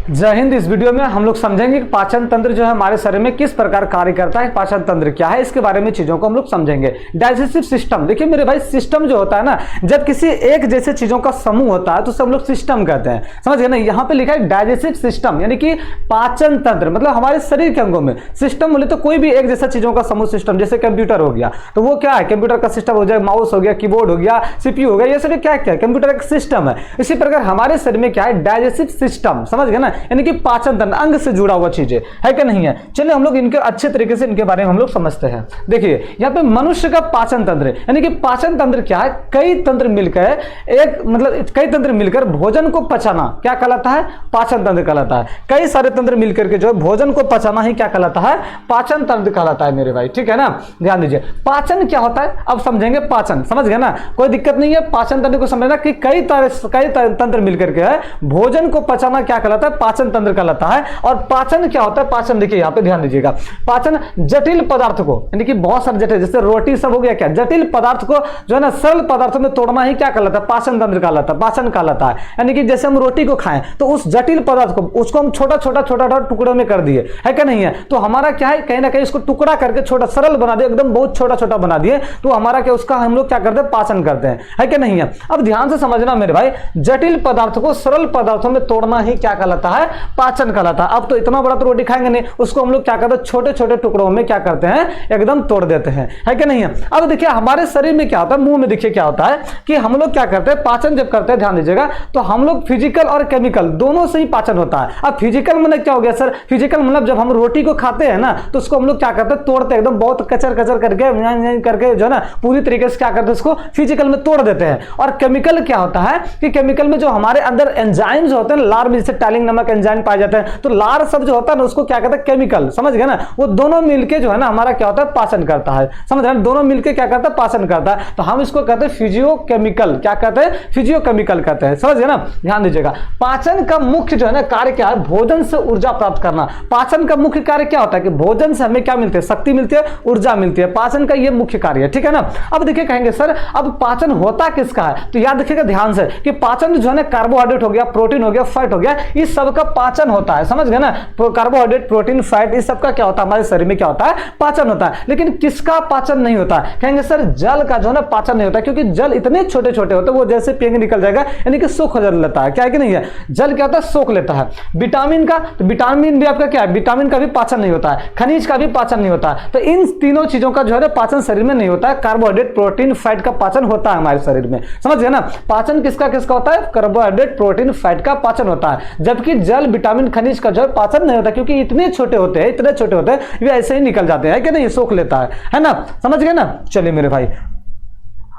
जय हिंद। इस वीडियो में हम लोग समझेंगे कि पाचन तंत्र जो है हमारे शरीर में किस प्रकार कार्य करता है, पाचन तंत्र क्या है, इसके बारे में चीजों को हम लोग समझेंगे। डाइजेस्टिव सिस्टम, देखिए मेरे भाई, सिस्टम जो होता है ना, जब किसी एक जैसे चीजों का समूह होता है तो उसे हम लोग सिस्टम कहते हैं, समझ गए ना। यहाँ पे लिखा है डाइजेस्टिव सिस्टम, यानी कि पाचन तंत्र, मतलब हमारे शरीर के अंगों में सिस्टम बोले तो कोई भी एक जैसा चीजों का समूह सिस्टम। जैसे कंप्यूटर हो गया तो वो क्या है, कंप्यूटर का सिस्टम हो जाए, माउस हो गया, कीबोर्ड हो गया, सीपीयू हो गया, ये सभी क्या है, कंप्यूटर एक सिस्टम है। इसी प्रकार हमारे शरीर में क्या है, डाइजेस्टिव सिस्टम, समझ गए ना, यानी कि पाचन तंत्र, अंग से जुड़ा हुआ चीजें है कि नहीं है। चलिए हम लोग इनके अच्छे तरीके से इनके बारे में हम लोग समझते हैं। देखिए यहाँ पे मनुष्य का पाचन तंत्र, यानी कि पाचन तंत्र क्या है, कई तंत्र मिलकर एक, मतलब कई तंत्र मिलकर भोजन को पचाना क्या कहलाता है, पाचन तंत्र कहलाता है। कई सारे तंत्र मिलकर के जो है भोजन को पचाना ही क्या कहलाता है, पाचन तंत्र कहलाता है मेरे भाई, ठीक है ना। ध्यान दीजिए, पाचन क्या होता है अब समझेंगे। पाचन समझ गए ना, कोई दिक्कत नहीं है। पाचन तंत्र को समझना कि कई तंत्र मिलकर के है भोजन को पचाना क्या कहलाता है, पाचन तंत्र कहलाता है। और पाचन क्या होता है, पाचन देखिए यहाँ पे ध्यान दीजिएगा, पाचन जटिल पदार्थ को, यानी कि बहुत सारे जटिल, जैसे रोटी सब हो गया, क्या जटिल पदार्थ को जो है ना सरल पदार्थों में तोड़ना ही क्या कहलाता है, पाचन तंत्र कहलाता है, पाचन कहलाता है। यानी कि जैसे हम रोटी को खाएं तो उस जटिल पदार्थ को, उसको हम छोटा छोटा टुकड़ों में कर दिए, है क्या नहीं है, तो हमारा क्या है, कहीं ना कहीं उसको टुकड़ा करके छोटा सरल बना दिए, एकदम बहुत छोटा छोटा बना दिए, तो हमारा क्या, उसका हम लोग क्या करते हैं, पाचन करते हैं, है क्या नहीं है। अब ध्यान से समझना मेरे भाई, जटिल पदार्थ को सरल पदार्थों में तोड़ना ही क्या कहलाता है, पाचन कहलाता है। अब तो इतना बड़ा तो रोटी खाएंगे नहीं, उसको हम लोग क्या करते हैं, छोटे छोटे टुकड़ों में क्या करते हैं, एकदम तोड़ देते हैं, है क्या नहीं है। अब देखिए हमारे शरीर में क्या होता है, मुंह में देखिए क्या होता है कि हम लोग क्या करते हैं, पाचन जब करते हैं, ध्यान दीजिएगा, तो हम लोग फिजिकल और केमिकल दोनों से ही पाचन होता है। अब फिजिकल मतलब क्या हो गया सर, फिजिकल मतलब जब हम रोटी को खाते हैं ना तो उसको हम लोग क्या करते हैं, तोड़ते हैं, एकदम बहुत कचर कचर करके जो है ना पूरी तरीके से क्या करते हैं, उसको फिजिकल में तोड़ देते हैं। और केमिकल क्या होता है कि केमिकल में जो हमारे अंदर एंजाइम्स होते हैं, लार में जैसे टैलिंग नामक एंजाइम पाए जाते हैं, तो लार सब जो होता है ना उसको क्या कहते हैं, केमिकल, समझ गए ना। वो दोनों मिलके जो है ना हमारा क्या होता है, पाचन करता है, समझ रहे हैं, दोनों मिलके क्या करता है, पाचन करता है। तो हम इसको कहते हैं फिजियोकेमिकल, क्या कहते हैं, फिजियोकेमिकल कहते हैं, समझ गए ना। ध्यान दीजिएगा, पाचन का मुख्य जो है ना कार्य क्या है, भोजन से ऊर्जा प्राप्त करना। पाचन का मुख्य कार्य क्या होता है कि भोजन से हमें क्या मिलती है, शक्ति मिलती है, ऊर्जा मिलती है। पाचन का ये मुख्य कार्य है, ठीक है ना। अब देखिए कहेंगे सर अब पाचन होता किसका है, तो याद रखिएगा ध्यान से कि पाचन जो है ना कार्बोहाइड्रेट हो गया, प्रोटीन हो गया, फैट हो गया, इस सब का पाचन होता है, समझ गए ना। कार्बोहाइड्रेट, प्रोटीन, फैट, इस सब का क्या होता है, हमारे शरीर में क्या होता है, पाचन होता है। लेकिन किसका पाचन नहीं होता, कहेंगे सर जल का जो है ना पाचन नहीं होता, क्योंकि जल इतने छोटे छोटे होते हैं, वो जैसे पिएंगे निकल जाएगा, यानी कि सोख लेता है, क्या है कि नहीं है, जल क्या होता है, सोख लेता है। विटामिन का, तो विटामिन भी आपका क्या है, विटामिन का भी पाचन नहीं होता है, खनिज का भी पाचन नहीं होता है। तो इन तीनों चीजों का जो है पाचन शरीर में नहीं होता है। कार्बोहाइड्रेट, प्रोटीन, फैट का पाचन होता है हमारे शरीर में, समझ गए ना। पाचन किसका किसका होता है, कार्बोहाइड्रेट, प्रोटीन, फैट का पाचन होता है, जबकि जल, विटामिन, खनिज का जो है पाचन नहीं होता, क्योंकि इतने छोटे होते हैं, इतने छोटे होते हैं, वे ऐसे ही निकल जाते हैं, कि नहीं, सोख लेता है ना, समझ गए ना। चलिए मेरे भाई,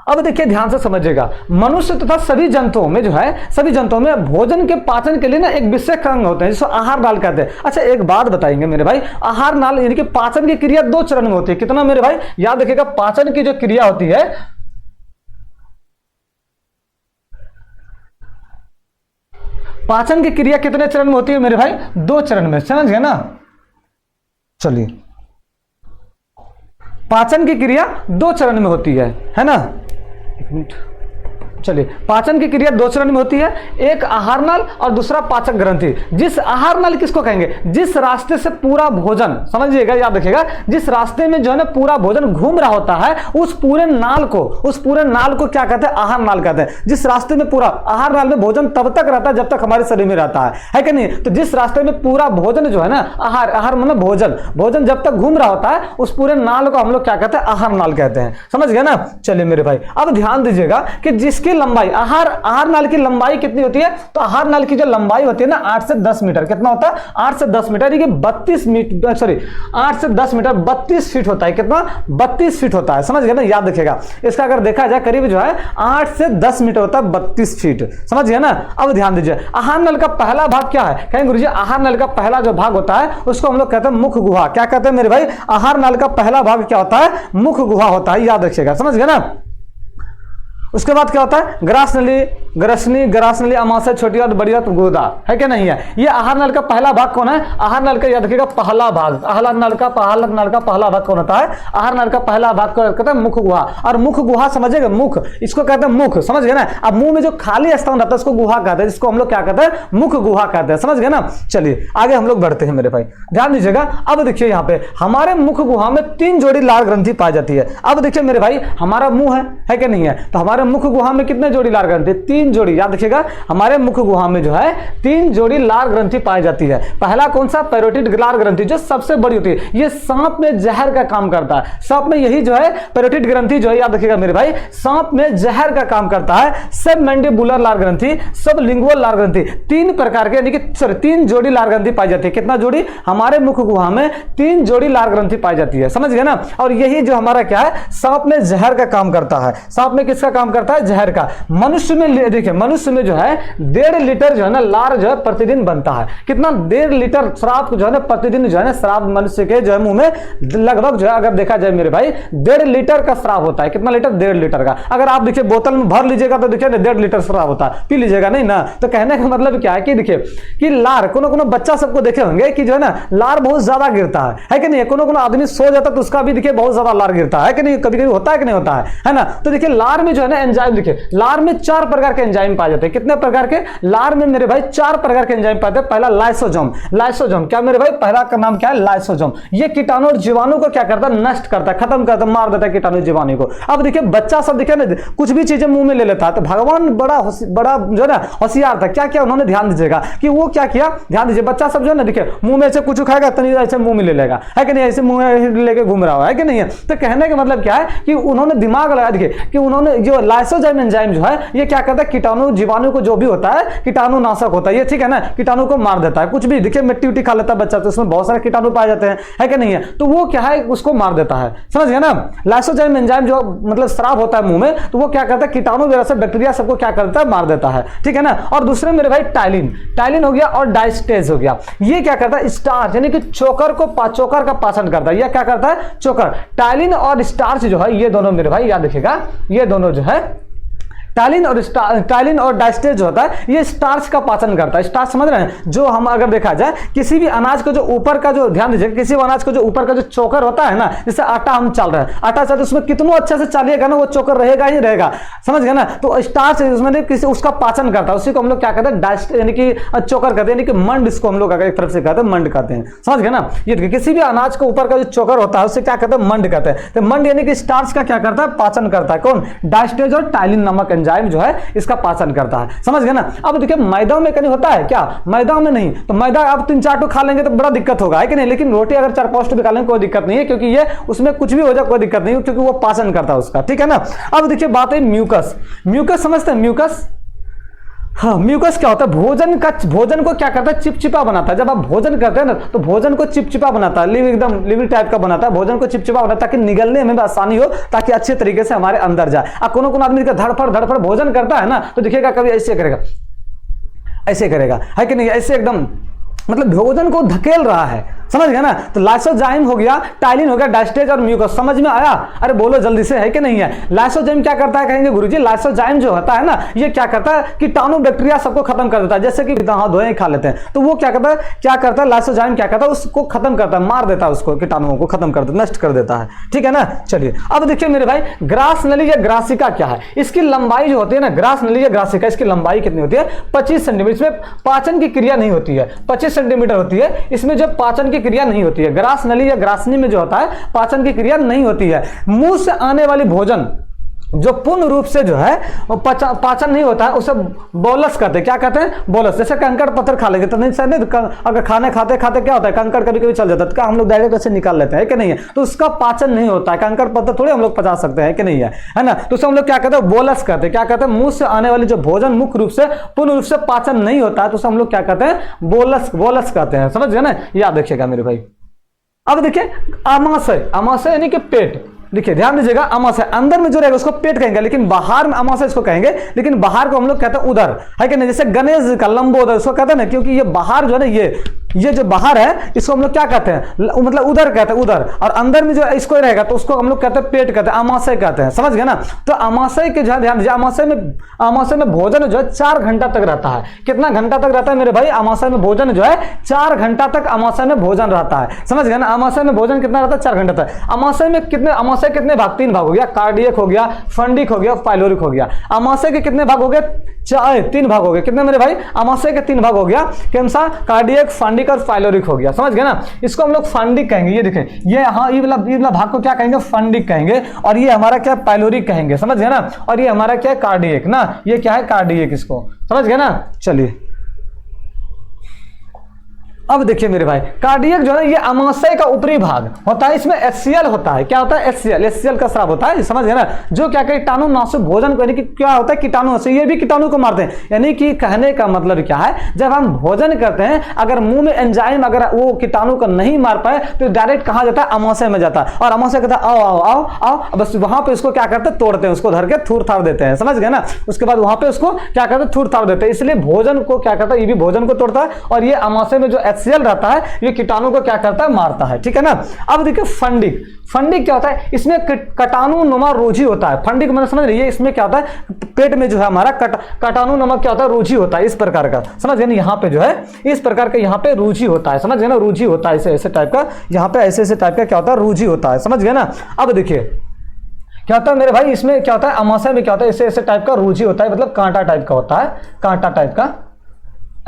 अब देखिए ध्यान से समझिएगा, मनुष्य तथा सभी जंतुओं में जो है, सभी जंतुओं में भोजन के पाचन के लिए ना एक विशेष अंग होते हैं जिसको आहार नाल कहते हैं। अच्छा एक बात बताएंगे मेरे भाई, आहार नाल यानी कि पाचन की क्रिया दो चरण में होती है। कितना मेरे भाई, याद रखिएगा, पाचन की जो क्रिया होती है, पाचन की क्रिया कितने चरण में होती है मेरे भाई, दो चरण में, समझ गए ना। चलिए, पाचन की क्रिया दो चरण में होती है ना। एक मिनट, चलिए, पाचन की क्रिया दो चरण में होती है, एक आहार नाल और दूसरा पाचक ग्रंथि। जिस आहार नाल किसको कहेंगे, जिस रास्ते से पूरा भोजन, समझिएगा, याद रखिएगा, जिस रास्ते में जो है ना पूरा भोजन घूम रहा होता है, उस पूरे नाल को क्या कहते हैं, आहार नाल कहते हैं। जिस रास्ते में पूरा, आहार नाल में भोजन तब तक रहता है जब तक हमारे शरीर में रहता है कि नहीं। तो जिस रास्ते में पूरा भोजन जो है ना, आहार मतलब भोजन जब तक घूम रहा होता है, उस पूरे नाल को हम लोग क्या कहते हैं, आहार नाल कहते हैं, समझ गए ना। चलिए मेरे भाई, अब ध्यान दीजिएगा कि जिसकी लंबाई, आहार नाल की लंबाई कितनी होती है, तो आहार नाल की जो लंबाई होती है ना 8 से 10 मीटर, कितना होता है, 8 से 10 मीटर, ये 32 मीटर, सॉरी 8 से 10 मीटर 32 फीट होता है, कितना, 32 फीट होता है, समझ गए ना। याद रखिएगा, इसका अगर देखा जाए करीब जो है 8 से 10 मीटर होता है, 32 फीट, समझ गए ना। अब ध्यान दीजिए, आहार नल का पहला भाग क्या है, कहेंगे गुरुजी आहार नल का पहला जो भाग होता है उसको हम लोग कहते हैं मुख गुहा। क्या कहते हैं मेरे भाई, आहार नल का पहला भाग क्या होता है, मुख गुहा होता है, याद रखिएगा, समझ गए ना। उसके बाद क्या होता है, ग्रास नली, ग्रसनी, ग्रास नली, अमाशय, छोटी और बड़ी और गुदा, है कि नहीं है। ये आहार नल का पहला भाग कौन है, आहार नल का याद रखिएगा पहला भाग, आहार नल का पहला भाग कौन होता है, आहार नल का पहला भाग को कहते हैं मुख गुहा। और मुख गुहा समझिएगा, मुख इसको कहते हैं मुख, समझ गए ना। अब मुंह में जो खाली स्थान रहता है उसको गुहा कहते हैं, जिसको हम लोग क्या कहते हैं, मुख गुहा कहते हैं, समझ गए ना। चलिए आगे हम लोग बढ़ते हैं मेरे भाई, ध्यान दीजिएगा। अब देखिए यहाँ पे हमारे मुख गुहा में 3 जोड़ी लाल ग्रंथि पाई जाती है। अब देखिए मेरे भाई, हमारा मुंह है कि नहीं है, तो हमारे मुख गुहा में कितने जोड़ी लाल ग्रंथि, 3 जोड़ी, याद रखिएगा। हमारे मुख गुहा में जो है 3 जोड़ी लाल ग्रंथि पाई जाती है। पहला कौन सा, पैरोटिड लाल ग्रंथि, जो सबसे बड़ी होती है, ये सांप में जहर का काम करता है। सांप में यही जो है पैरोटिड ग्रंथि जो है, याद रखिएगा मेरे भाई, सांप में जहर का काम करता है। सब मैंडिबुलर लाल ग्रंथि, सब लिंगुअल लाल ग्रंथि, 3 प्रकार के यानी कि 3 जोड़ी लाल ग्रंथि पाई जाती है। कितना जोड़ी, हमारे मुख गुहा में 3 जोड़ी लाल ग्रंथि पाई जाती है, समझ गए ना। और यही जो हमारा क्या है, सांप में जहर का काम करता है। सांप में किसका काम करता है, जहर का। मनुष्य में देखिए, मनुष्य में जो है 1.5 लीटर जो है ना लार जो है प्रतिदिन बनता है। कितना, 1.5 लीटर शराब जो है ना प्रतिदिन जो है ना, शराब मनुष्य के जो है मुंह में लगभग जो है, अगर देखा जाए मेरे भाई 1.5 लीटर का शराब होता है। कितना लीटर, 1.5 लीटर का। अगर आप देखिए बोतल में भर लीजिएगा तो देखिए 1.5 लीटर शराब होता है, पी लीजिएगा नहीं ना। तो कहने का मतलब क्या है कि देखिए कि लार, कोनो बच्चा सबको देखे होंगे कि जो है ना लार बहुत ज्यादा गिरता है कि नहीं। कोनो आदमी सो जाता तो उसका भी देखिए बहुत ज्यादा लार गिरता है कि नहीं, कभी कभी होता है कि नहीं होता है ना। तो देखिए लार में जो है ना एंजाइम, देखिए लार में 4 प्रकार के एंजाइम पाए जाते हैं। कितने प्रकार के, लार में मेरे भाई 4 प्रकार के एंजाइम पाए जाते हैं। पहला लाइसोसोम, लाइसोसोम क्या मेरे भाई, पहला का नाम क्या है, लाइसोसोम। ये कीटाणु और जीवाणु को क्या करता है, नष्ट करता है, खत्म करता है, मार देता है कीटाणु जीवाणु को। अब देखिए बच्चा सब देखिए ना कुछ भी चीजें मुंह में ले लेता है, तो भगवान बड़ा जो है ना होशियार था, क्या क्या उन्होंने ध्यान दीजिएगा कि वो क्या किया, ध्यान दीजिए। बच्चा सब जो है ना देखिए मुंह में से कुछ खाएगा तो ऐसे मुंह में ले लेगा, है कि नहीं, ऐसे मुंह में लेके घूम रहा है कि नहीं है। तो कहने का मतलब क्या है कि उन्होंने दिमाग लगा, देखिए कि उन्होंने जो लाइसोजाइम एंजाइम जो है ये क्या करता है, कीटाणु जीवाणु को जो भी होता है कीटाणु नाशक होता है ये, ठीक है ना, कीटाणु को मार देता है। कुछ भी देखिए मिट्टी उट्टी खा लेता है बच्चा तो उसमें बहुत सारे कीटाणु पाए जाते हैं, है कि नहीं है। तो वो क्या है, उसको मार देता है, समझ गए ना। लाइसोजाइम एंजाइम जो मतलब श्राप होता है मुंह में, तो वो क्या करता है, कीटाणु वगैरह से बैक्टीरिया सबको क्या करता है, मार देता है, ठीक है ना। और दूसरे मेरे भाई टाइलिन, टाइलिन हो गया और डाइस्टेज हो गया। ये क्या करता है, स्टार्च यानी कि चोकर को, चोकर का पाचन करता है। यह क्या करता है, चोकर। टाइलिन और स्टार्च जो है ये दोनों मेरे भाई याद रखिएगा, ये दोनों जो है टाइलिन और डाइस्टेज जो होता है ये स्टार्च का पाचन करता है। स्टार्च समझ रहे हैं, जो हम अगर देखा जाए किसी भी अनाज को जो ऊपर का जो, ध्यान दीजिए, किसी भी अनाज को जो ऊपर का जो चोकर होता है ना, जैसे आटा हम चाल रहे हैं, आटा चालते उसमें कितना अच्छे से चालिएगा ना वो चोकर रहेगा ही रहेगा, समझ गए ना। तो स्टार्च उसमें किसी उसका पाचन करता है, उसी को हम लोग क्या कहते हैं, डाइस्ट यानी कि चोकर कहते हैं, यानी कि मंड, इसको हम लोग अगर एक तरफ से कहते हैं मंड कहते हैं, समझ गए ना। ये किसी भी अनाज को ऊपर का जो चोकर होता है उससे क्या कहते हैं, मंड कहते हैं। तो मंड यानी कि स्टार्च का क्या करता है, पाचन करता है। कौन, डाइस्टेज और टाइलिन नामक एंजाइम जो है इसका पाचन करता है, समझ गए ना। अब देखिए मैदा में कहीं होता है क्या, मैदा में नहीं। तो मैदा आप 3-4 टो खा लेंगे तो बड़ा दिक्कत होगा, है कि नहीं। लेकिन रोटी अगर 4-5 टो भी खा लेंगे कोई दिक्कत नहीं है, क्योंकि ये उसमें कुछ भी हो जाए कोई दिक्कत नहीं है, क्योंकि वो पाचन करता है उसका, ठीक है ना। अब देखिए बात है म्यूकस, म्यूकस समझते हैं, म्यूकस, हाँ, म्यूकस क्या होता है, भोजन को क्या करता है, चिपचिपा बनाता है। जब आप भोजन करते हैं ना तो भोजन को चिपचिपा बनाता है, एकदम लिविंग टाइप का बनाता है, भोजन को चिपचिपा बनाता है ताकि निगलने में भी आसानी हो, ताकि अच्छे तरीके से हमारे अंदर जाए। अब कोनो आदमी का धड़फड़ भोजन करता है ना तो देखिएगा कभी ऐसे करेगा, ऐसे करेगा, है कि नहीं, ऐसे एकदम मतलब भोजन को धकेल रहा है, समझ गया ना। तो लाइसोजाइम हो गया, टाइलिन हो गया, डाइस्टेज और म्यूकस, समझ में आया। अरे बोलो जल्दी से, है कि नहीं है। लाइसोजाइम क्या करता है, कहेंगे गुरुजी, लाइसोजाइम जो होता है ना ये क्या करता है, कीटाणु बैक्टीरिया सबको खत्म कर देता है। जैसे कि हाथ धोए खा लेते हैं तो वो क्या करता है, लाइसोजाइम क्या करता है, उसको खत्म करता है, मार देता है, उसको कीटाणुओं को खत्म कर देता, नष्ट कर देता है, ठीक है ना। चलिए अब देखिए मेरे भाई, ग्रास नली या ग्रासिका क्या है, इसकी लंबाई जो होती है ना, ग्रास नली या ग्रासिका, इसकी लंबाई कितनी होती है, 25 सेंटीमीटर। इसमें पाचन की क्रिया नहीं होती है, 25 सेंटीमीटर होती है, इसमें जो पाचन की क्रिया नहीं होती है। ग्रास नली या ग्रासनी में जो होता है पाचन की क्रिया नहीं होती है। मुंह से आने वाली भोजन जो पूर्ण रूप से जो है पाचन नहीं होता है उसे बोलस कहते हैं। क्या कहते हैं, बोलस। जैसे कंकड़ पत्थर खा लेंगे तो नहीं सर, नहीं अगर खाने खाते खाते क्या होता है, कंकड़ कभी कभी चल जाता है तो हम लोग डायरेक्ट ऐसे निकाल लेते हैं कि नहीं है, तो उसका पाचन नहीं होता है। कंकड़ पत्थर थोड़ी हम लोग पचा सकते हैं कि नहीं है ना। तो उसे हम लोग क्या कहते हैं, बोलस कहते हैं। क्या कहते हैं, मुंह से आने वाली जो भोजन मुख्य रूप से पूर्ण रूप से पाचन नहीं होता है तो उसे हम लोग क्या कहते हैं, बोलस कहते हैं, समझ गए ना। याद रखिएगा मेरे भाई। अब देखिए आमाशय, आमाशय यानी कि पेट, देखिए ध्यान दीजिएगा, आमाशय अंदर में जो रहेगा उसको पेट कहेंगे, लेकिन बाहर में आमाशय इसको कहेंगे, लेकिन बाहर को हम लोग कहते हैं उदर, है कि नहीं। जैसे गणेश जी का लंबोदर इसको कहते हैं ना, क्योंकि ये बाहर जो है ना ये ये जो बाहर है इसको हम लोग क्या कहते हैं, मतलब उदर कहते हैं, उदर। और अंदर में जो इसको रहेगा तो उसको हम लोग कहते हैं पेट कहते हैं, आमाशय कहते हैं, समझ गए ना। तो आमाशय के जो ध्यान दीजिए, आमाशय में भोजन जो है 4 घंटा तक रहता है। कितना घंटा तक रहता है मेरे भाई, आमाशय में भोजन जो है 4 घंटा तक आमाशय में भोजन रहता है, समझ गए ना। आमाशय में भोजन कितना रहता है, 4 घंटा तक। आमाशय में कितने भाग, 3 भाग हो गया, कार्डियक हो गया, फंडिक हो गया, पाइलोरिक हो गया। आमाशय के कितने भाग हो गए, 3 भाग हो गए। कितने मेरे भाई, आमाशय के 3 भाग हो गया, कौन सा, कार्डियक, फंडिक और पाइलोरिक हो गया, समझ गए ना। इसको हम लोग फंडिक कहेंगे, ये देखें, ये यहाँ ये वाला भाग को क्या कहेंगे, फंडिक कहेंगे। और ये हमारा क्या, पाइलोरिक कहेंगे, समझ गए ना। और ये हमारा क्या, कार्डियक ना, ये क्या है, कार्डियक, इसको समझ गए ना। चलिए अब देखिए मेरे भाई, कार्डियक जो है ये आमाशय का ऊपरी भाग होता है, इसमें HCl होता है। क्या होता है, HCl का स्राव होता है, समझ गए ना। जो क्या कीटाणु नाशक भोजन को, यानी कि क्या होता है, कीटाणु से, ये भी कीटाणु को मारते हैं। यानी कि कहने का मतलब क्या है, जब हम भोजन करते हैं अगर मुंह में एंजाइम अगर वो कीटाणु को नहीं मार पाए तो डायरेक्ट कहां जाता है, आमाशय में जाता है। और आमाशय कहता है आओ आओ आओ आओ, बस वहां पे उसको क्या करते हैं, तोड़ते हैं, उसको धर के थूर थार देते हैं, समझ गए ना। उसके बाद वहां पे उसको क्या करते हैं, थूर थार देते हैं। इसलिए भोजन को क्या करता है, ये भी भोजन को तोड़ता है। और ये आमाशय में जो HCl रहता है ये कीटाणु को क्या करता है, मारता है, ठीक है ना। अब देखिए फंडिक, फंडिक क्या होता है, इसमें कीटाणु नुमा रोजी होता है। फंडिक मतलब समझ रही है, इसमें क्या होता है, पेट में जो है हमारा कीटाणु नुमा क्या होता है, रुचि होता है, इस प्रकार का, समझ गए ना। यहाँ पे जो है इस प्रकार का यहाँ पे रुचि होता है, समझ गए ना, रुचि होता है, ऐसे टाइप का, यहाँ पे ऐसे टाइप का क्या होता है, रुचि होता है, समझ गए ना। अब देखिए क्या होता है मेरे भाई, इसमें क्या होता है, आमाशय में क्या होता है, ऐसे टाइप का रुचि होता है, मतलब कांटा टाइप का होता है, कांटा टाइप का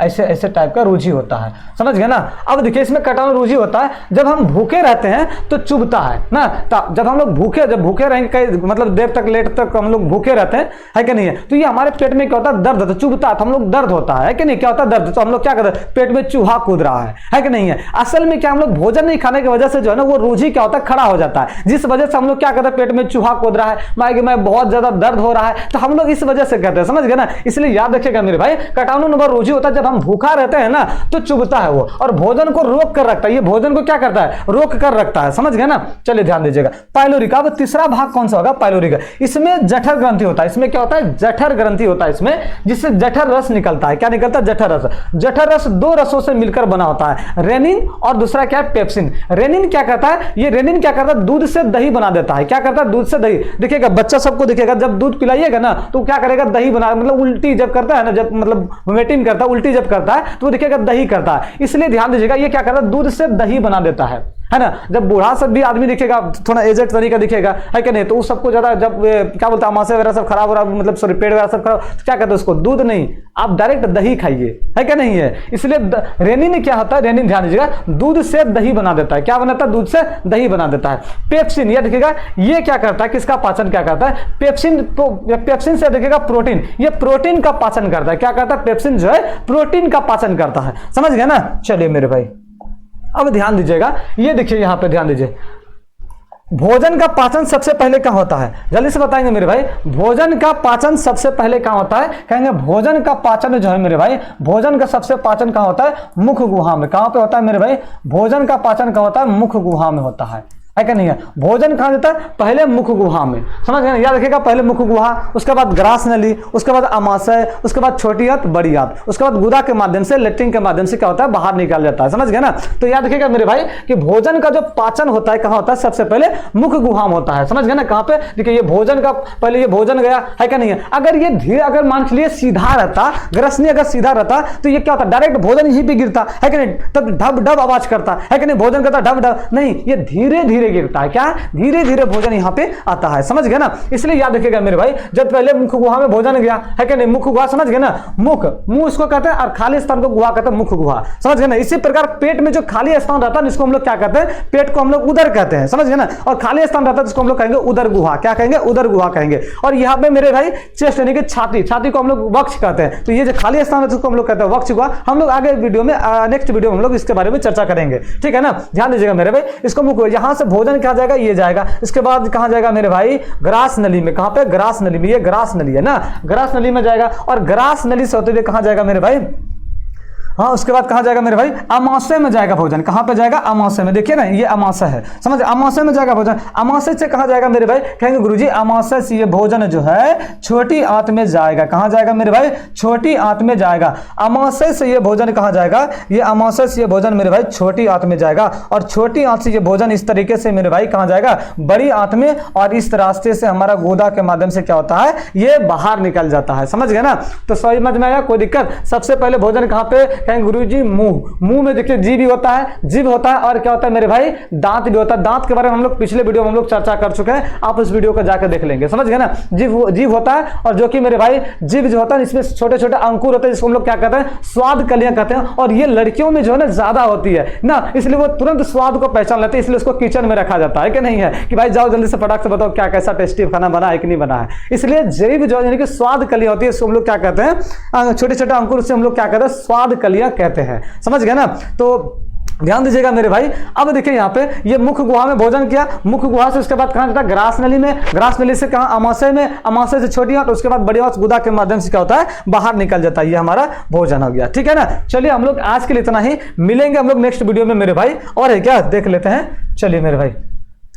ऐसे टाइप का रुचि होता है, समझ गए ना। अब देखिए इसमें कीटाणु रुचि होता है, जब हम भूखे रहते हैं तो चुभता है ना। जब हम लोग भूखे रहेंगे कई मतलब देर तक लेट तक हम लोग भूखे रहते हैं, है कि नहीं है, तो ये हमारे पेट में क्या होता है, दर्द होता है, चुभता है, तो हम लोग दर्द होता है कि नहीं, क्या होता है, दर्द। तो हम लोग क्या करते हैं, पेट में चूहा कूद रहा है कि नहीं है। असल में क्या हम लोग भोजन नहीं खाने की वजह से जो है ना वो रुचि क्या होता है, खड़ा हो जाता है, जिस वजह से हम लोग क्या करते हैं, पेट में चूहा कूद रहा है, मैं बहुत ज्यादा दर्द हो रहा है, तो हम लोग इस वजह से कहते हैं, समझ गए ना। इसलिए याद रखिएगा मेरे भाई, कीटाणु नंबर रुचि होता है, जब हम भूखा रहते हैं ना तो चुभता है वो, और भोजन को रोक कर रखता है। ये भोजन को क्या करता है, रोक कर रखता है, समझ गए ना। चलिए ध्यान दीजिएगा, पाइलोरिक। अब तीसरा भाग कौन सा होगा, पाइलोरिक। इसमें जठर ग्रंथि होता है, इसमें क्या होता है, जठर ग्रंथि होता है इसमें, जिससे जठर रस निकलता है। क्या निकलता है, जठर रस। जठर रस 2 रसों से मिलकर बना होता है, रेनिन और दूसरा क्या है, पेप्सिन। रेनिन क्या करता है, ये रेनिन क्या करता है, दूध से दही बना देता है। क्या करता है, दूध से दही। देखिएगा बच्चा सबको दिखेगा, जब दूध पिलाइएगा ना तो क्या करेगा, दही बना, मतलब उल्टी जब करता है ना, जब मतलब वोमिटिंग करता है, उल्टी जब करता है तो देखिएगा दही करता है। इसलिए ध्यान दीजिएगा, ये क्या करता है, दूध से दही बना देता है ना। जब बूढ़ा सब भी आदमी दिखेगा, थोड़ा एजेड तरीका दिखेगा, है कि नहीं, तो उस सबको ज्यादा जब क्या बोलते हैं, आमाशय वगैरह सब खराब हो रहा, मतलब सॉरी पेट वगैरह सब खराब, तो क्या कहते हैं उसको, दूध नहीं, आप डायरेक्ट दही खाइए, है क्या नहीं है। इसलिए रेनिन क्या होता है, रेनिन ध्यान दीजिएगा, दूध से दही बना देता है। क्या बनाता है, दूध से दही बना देता है। पेप्सिन, ये देखिएगा ये क्या करता है, किसका पाचन क्या करता है, पेप्सिन। तो पेप्सिन से देखिएगा प्रोटीन, ये प्रोटीन का पाचन करता है। क्या करता है, पेप्सिन जो है प्रोटीन का पाचन करता है, समझ गए ना। चलिए मेरे भाई अब ध्यान दीजिएगा, ये देखिए यहां पे ध्यान दीजिए, भोजन का पाचन सबसे पहले कहां होता है, जल्दी से बताएंगे मेरे भाई। भोजन का पाचन सबसे पहले कहां होता है, कहेंगे भोजन का पाचन जो है मेरे भाई, भोजन का सबसे पाचन कहां होता है, मुख गुहा में। कहां पे होता है मेरे भाई, भोजन का पाचन कहां होता है, मुख गुहा में होता है क्या नहीं है। भोजन कहां जाता है, पहले मुख गुहा में, समझ गए, याद रखिएगा, पहले मुख गुहा, उसके बाद ग्रास नली, उसके बाद आमाशय, उसके बाद छोटी आंत, बड़ी आंत, उसके बाद गुदा के माध्यम से, लेट्रिन के माध्यम से क्या होता है, बाहर निकाल जाता है, समझ गए ना। तो याद रखिएगा मेरे भाई कि भोजन का जो पाचन होता है कहां होता है, सबसे पहले मुख गुहा में होता है, समझ गए ना। कहां पे, देखिए ये भोजन का पहले ये भोजन गया, है क्या नहीं है। अगर ये धीरे, अगर मान लिए सीधा रहता, ग्रसनी अगर सीधा रहता तो ये क्या होता, डायरेक्ट भोजन यहीं पे गिरता, है कि नहीं, तब ढब ढब आवाज करता, है कि नहीं, भोजन करता ढब ढब, नहीं, ये धीरे धीरे गिरता है। क्या, धीरे धीरे भोजन यहां पे आता है, समझ गए ना। इसलिए याद रखिएगा मेरे भाई, जब पहले मुख गुहा में भोजन गया, है कि नहीं, मुख गुहा, समझ गए ना, मुख, मुंह इसको कहते हैं, और खाली स्थान को गुहा कहते हैं, मुख गुहा, समझ गए ना। इसी प्रकार पेट में जो खाली स्थान रहता है जिसको हम लोग क्या कहते हैं, पेट को हम लोग उदर कहते हैं, समझ गए ना। और खाली स्थान रहता है जिसको हम लोग कहेंगे उदर गुहा, क्या कहेंगे, उदर गुहा कहेंगे। और यहाँ पे मेरे भाई चेस्ट यानी कि छाती, छाती को हम लोग वक्ष कहते हैं। तो ये जो खाली स्थान है जिसको हम लोग कहते हैं वक्ष गुहा, हम लोग आगे वीडियो में, नेक्स्ट वीडियो में हम लोग इसके बारे में चर्चा करेंगे, ठीक है ना। ध्यान दीजिएगा मेरे भाई, इसको मुख, यहां से भोजन क्या जाएगा, ये जाएगा, इसके बाद कहां जाएगा मेरे भाई, ग्रास नली में। कहां पे, ग्रास नली में, ये ग्रास नली है ना, ग्रास नली में जाएगा। और ग्रास नली से होते हुए कहां जाएगा मेरे भाई, हाँ, उसके बाद कहाँ जाएगा मेरे भाई, अमाशय में जाएगा भोजन। कहाँ पे जाएगा, अमाशय में। देखिए ना, ये अमाशय है, समझ, अमाशय में जाएगा भोजन। अमाशय से कहाँ जाएगा मेरे भाई, कहेंगे गुरुजी अमाशय से ये भोजन जो है छोटी आंत में जाएगा। कहाँ जाएगा मेरे भाई, छोटी आंत में जाएगा। अमाशय से ये भोजन कहाँ जाएगा, ये अमाशय से ये भोजन मेरे भाई छोटी आंत में जाएगा, और छोटी आंत से ये भोजन इस तरीके से मेरे भाई कहाँ जाएगा, बड़ी आंत में, और इस रास्ते से हमारा गुदा के माध्यम से क्या होता है, ये बाहर निकल जाता है। समझ गए ना, तो समझ में आया, कोई दिक्कत। सबसे पहले भोजन कहाँ पे, कहेंगे गुरुजी मुंह। मुंह में देखिए जीभ भी होता है, जीभ होता है, और क्या होता है मेरे भाई, दांत भी होता है। दांत के बारे में हम लोग पिछले वीडियो में हम लोग चर्चा कर चुके हैं, आप उस वीडियो को जाकर देख लेंगे। समझ गए ना, जीभ होता है, और जो कि मेरे भाई जीभ जो होता है इसमें छोटे छोटे अंकुर होते हैं, जिसको हम लोग क्या कहते हैं, स्वाद कलियां कहते हैं, और ये लड़कियों में जो है ना ज्यादा होती है ना, इसलिए वो तुरंत स्वाद को पहचान लेते हैं, इसलिए उसको किचन में रखा जाता है कि नहीं है, कि भाई जाओ जल्दी से फटाक से बताओ क्या कैसा टेस्टी खाना बना है कि नहीं बना है। इसलिए जीभ जो यानी कि स्वाद कलियां होती है, इसको हम लोग क्या कहते हैं, छोटे छोटे अंकुर से हम लोग क्या कहते हैं, स्वाद कलियां कहते हैं। समझ गए ना, तो ध्यान दीजिएगा मेरे भाई। अब देखिए यहाँ पे ये मुख गुहा में भोजन किया, मुख गुहा से उसके बाद कहाँ जाता है, ग्रास नली में, ग्रास नली से कहाँ, अमाशय में, अमाशय से छोटी आंत, उसके बाद बड़ी आंत गुदा के माध्यम से क्या होता है, बाहर निकल जाता है। ये हमारा भोजन हो गया, ठीक है ना। चलिए हम लोग आज के लिए इतना ही, मिलेंगे हम लोग नेक्स्ट वीडियो में मेरे भाई। और है क्या, देख लेते हैं। चलिए मेरे भाई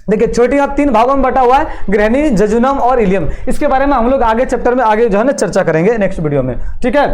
देखिए, छोटी आंत 3 भागों में बटा हुआ है, गृहिणी, जजुनम और इलियम। इसके बारे में हम लोग आगे चैप्टर में आगे जो है ना चर्चा करेंगे नेक्स्ट वीडियो में, ठीक है।